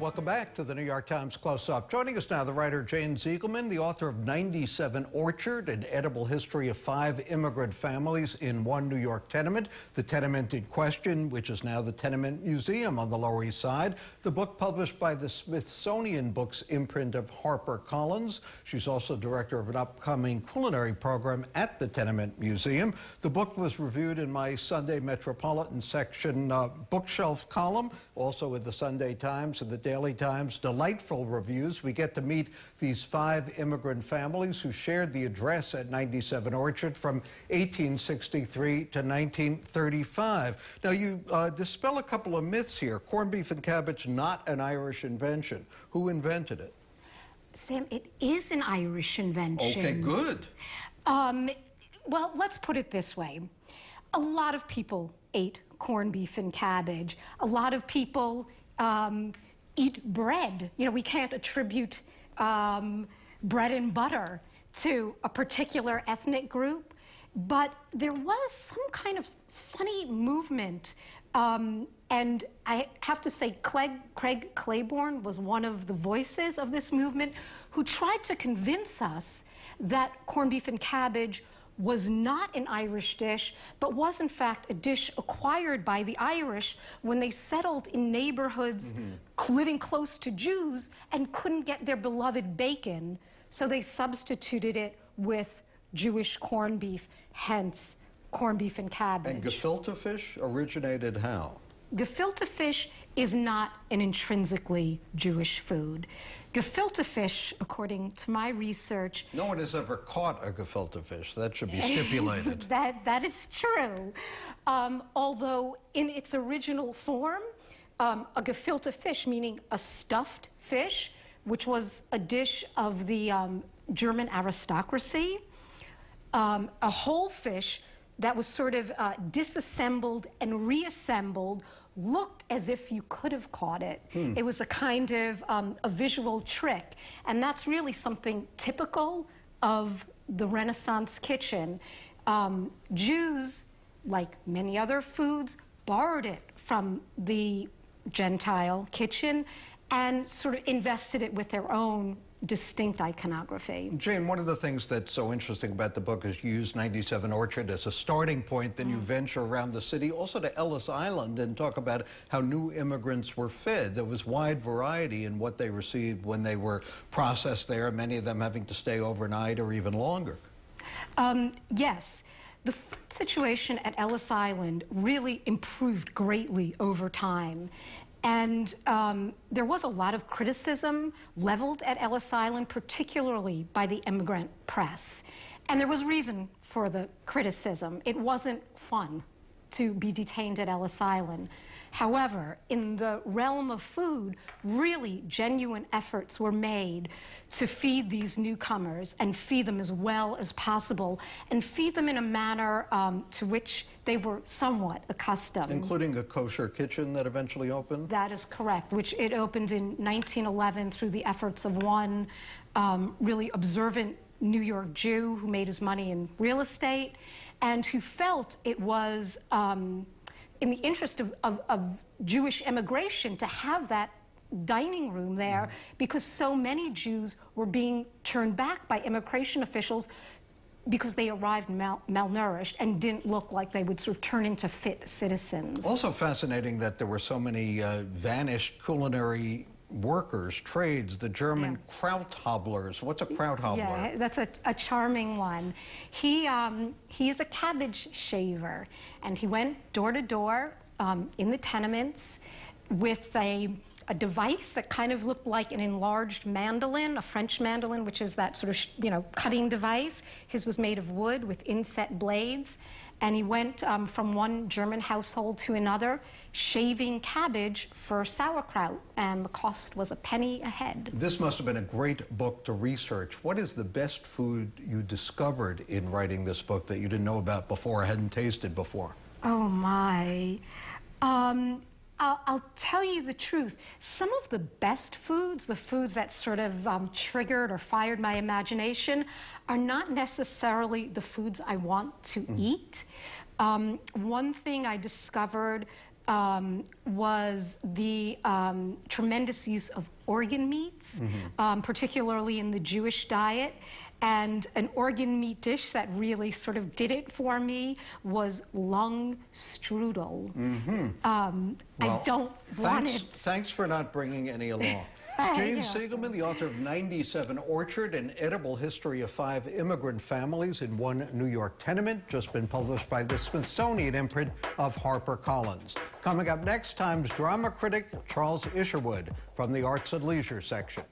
Welcome back to the New York Times Close-Up. Joining us now, the writer Jane Ziegelman, the author of 97 Orchard, an edible history of 5 immigrant families in one New York tenement. The tenement in question, which is now the Tenement Museum on the Lower East Side. The book published by the Smithsonian Books imprint of HarperCollins. She's also director of an upcoming culinary program at the Tenement Museum. The book was reviewed in my Sunday Metropolitan section bookshelf column, also in the Sunday Times and the Daily Times. Delightful reviews. We get to meet these 5 immigrant families who shared the address at 97 Orchard from 1863 to 1935. Now, you dispel a couple of myths here. Corned beef and cabbage, not an Irish invention. Who invented it? Sam, it is an Irish invention. Okay, good. Well, let's put it this way. A lot of people ate corned beef and cabbage. A lot of people eat bread. You know, we can't attribute bread and butter to a particular ethnic group, but there was some kind of funny movement. And I have to say, Craig Claiborne was one of the voices of this movement who tried to convince us that corned beef and cabbage was not an Irish dish, but was in fact a dish acquired by the Irish when they settled in neighborhoods living close to Jews and couldn't get their beloved bacon, so they substituted it with Jewish corned beef, hence corned beef and cabbage. And gefilte fish originated how? Gefilte fish is not an intrinsically Jewish food. Gefilte fish, according to my research... No one has ever caught a gefilte fish. That should be stipulated. That is true. Although in its original form, a gefilte fish, meaning a stuffed fish, which was a dish of the German aristocracy, a whole fish that was sort of disassembled and reassembled, looked as if you could have caught it. It was a kind of a visual trick. And that's really something typical of the Renaissance kitchen. Jews, like many other foods, borrowed it from the Gentile kitchen and sort of invested it with their own distinct iconography. Jane, one of the things that's so interesting about the book is you use 97 Orchard as a starting point, then you venture around the city, also to Ellis Island, and talk about how new immigrants were fed. There was wide variety in what they received when they were processed there, many of them having to stay overnight or even longer. Yes. The food situation at Ellis Island really improved greatly over time. And there was a lot of criticism leveled at Ellis Island, particularly by the immigrant press. And there was reason for the criticism. It wasn't fun to be detained at Ellis Island. However, in the realm of food, really genuine efforts were made to feed these newcomers and feed them as well as possible and feed them in a manner to which they were somewhat accustomed. Including a kosher kitchen that eventually opened? That is correct, which it opened in 1911 through the efforts of one really observant New York Jew who made his money in real estate and who felt it was in the interest of Jewish immigration to have that dining room there because so many Jews were being turned back by immigration officials because they arrived malnourished and didn't look like they would sort of turn into fit citizens. Also fascinating that there were so many vanished culinary workers, trades, the German krauthobblers. What's a krauthobbler? Yeah, that's a charming one. He is a cabbage shaver, and he went door to door in the tenements with a device that kind of looked like an enlarged mandolin, a French mandolin, which is that sort of, cutting device. His was made of wood with inset blades. And he went from one German household to another, shaving cabbage for sauerkraut, and the cost was a penny a head. This must have been a great book to research. What is the best food you discovered in writing this book that you didn't know about before or hadn't tasted before? Oh, my. I'll tell you the truth. Some of the best foods, the foods that sort of triggered or fired my imagination, are not necessarily the foods I want to eat. One thing I discovered was the tremendous use of organ meats, particularly in the Jewish diet. And an organ meat dish that really sort of did it for me was lung strudel. Well, I don't want it. Thanks for not bringing any along. JaneZiegelman, the author of 97 Orchard, an edible history of 5 immigrant families in one New York tenement, just been published by the Smithsonian imprint of HarperCollins. Coming up next, Times drama critic Charles Isherwood from the Arts and Leisure section.